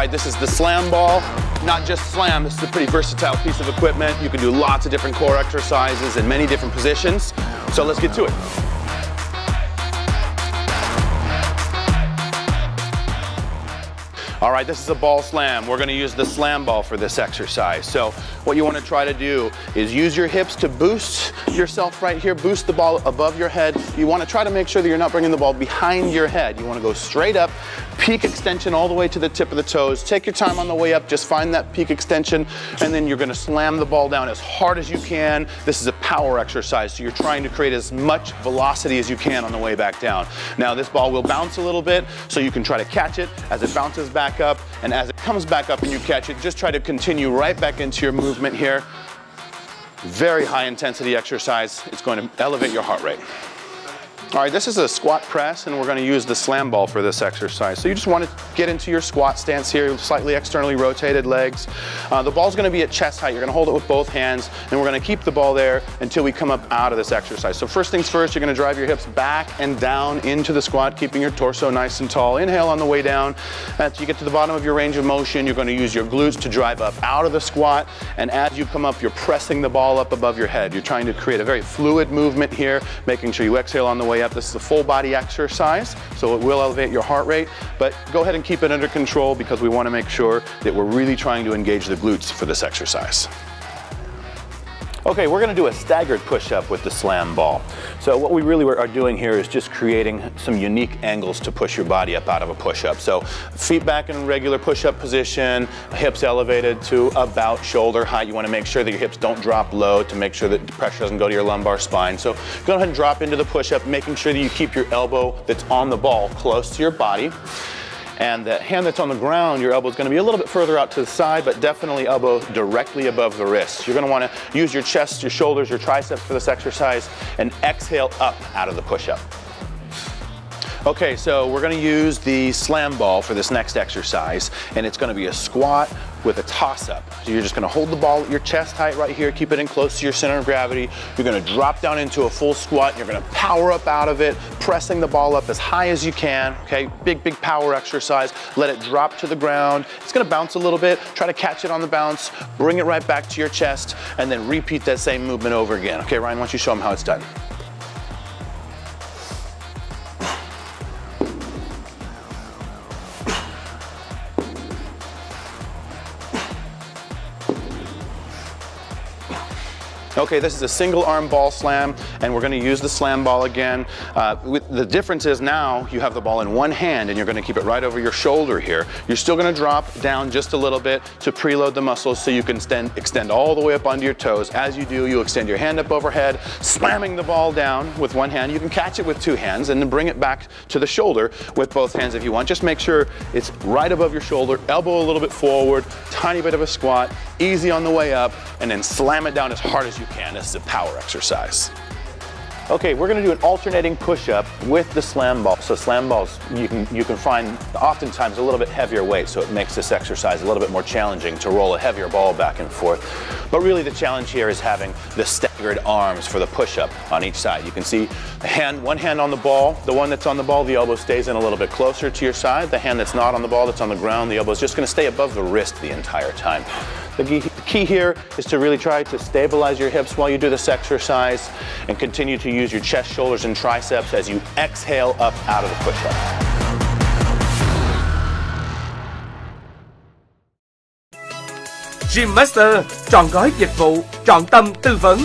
right, this is the slam ball. Not just slam, this is a pretty versatile piece of equipment. You can do lots of different core exercises in many different positions. So let's get to it. All right, this is a ball slam. We're gonna use the slam ball for this exercise. So what you wanna try to do is use your hips to boost yourself right here, boost the ball above your head. You wanna try to make sure that you're not bringing the ball behind your head. You wanna go straight up, peak extension all the way to the tip of the toes. Take your time on the way up, just find that peak extension, and then you're gonna slam the ball down as hard as you can. This is a power exercise, so you're trying to create as much velocity as you can on the way back down. Now this ball will bounce a little bit, so you can try to catch it as it bounces back up, and as it comes back up and you catch it, just try to continue right back into your movement here. Very high intensity exercise. It's going to elevate your heart rate. All right, this is a squat press, and we're going to use the slam ball for this exercise. So you just want to get into your squat stance here, slightly externally rotated legs. The ball's going to be at chest height. You're going to hold it with both hands, and we're going to keep the ball there until we come up out of this exercise. So first things first, you're going to drive your hips back and down into the squat, keeping your torso nice and tall. Inhale on the way down. As you get to the bottom of your range of motion, you're going to use your glutes to drive up out of the squat, and as you come up, you're pressing the ball up above your head. You're trying to create a very fluid movement here, making sure you exhale on the way up. This is a full body exercise, so it will elevate your heart rate, but go ahead and keep it under control because we want to make sure that we're really trying to engage the glutes for this exercise. Okay, we're going to do a staggered push-up with the slam ball. So what we really are doing here is just creating some unique angles to push your body up out of a push-up. So feet back in regular push-up position, hips elevated to about shoulder height. You want to make sure that your hips don't drop low to make sure that the pressure doesn't go to your lumbar spine. So go ahead and drop into the push-up, making sure that you keep your elbow that's on the ball close to your body. And the hand that's on the ground, your elbow is going to be a little bit further out to the side, but definitely elbow directly above the wrist. You're going to want to use your chest, your shoulders, your triceps for this exercise, and exhale up out of the push-up. Okay, so we're going to use the slam ball for this next exercise, and it's going to be a squat with a toss-up. So you're just going to hold the ball at your chest height right here, keep it in close to your center of gravity. You're going to drop down into a full squat, and you're going to power up out of it, pressing the ball up as high as you can, okay? Big power exercise. Let it drop to the ground. It's going to bounce a little bit. Try to catch it on the bounce, bring it right back to your chest, and then repeat that same movement over again. Okay, Ryan, why don't you show them how it's done? Okay, this is a single arm ball slam, and we're going to use the slam ball again. The difference is now you have the ball in one hand and you're going to keep it right over your shoulder here. You're still going to drop down just a little bit to preload the muscles so you can extend all the way up onto your toes. As you do, you extend your hand up overhead, slamming the ball down with one hand. You can catch it with two hands and then bring it back to the shoulder with both hands if you want. Just make sure it's right above your shoulder, elbow a little bit forward, tiny bit of a squat, easy on the way up, and then slam it down as hard as you can. This is a power exercise. Okay, we're going to do an alternating push-up with the slam ball. So slam balls, you can find oftentimes a little bit heavier weight, so it makes this exercise a little bit more challenging to roll a heavier ball back and forth. But really the challenge here is having the staggered arms for the push-up on each side. You can see one hand on the ball, the one that's on the ball, the elbow stays in a little bit closer to your side. The hand that's not on the ball, that's on the ground, the elbow is just going to stay above the wrist the entire time. The key here is to really try to stabilize your hips while you do this exercise and continue to use your chest, shoulders, and triceps as you exhale up out of the push-up. Gym Master, trọn gói dịch vụ, trọn tâm tư vấn.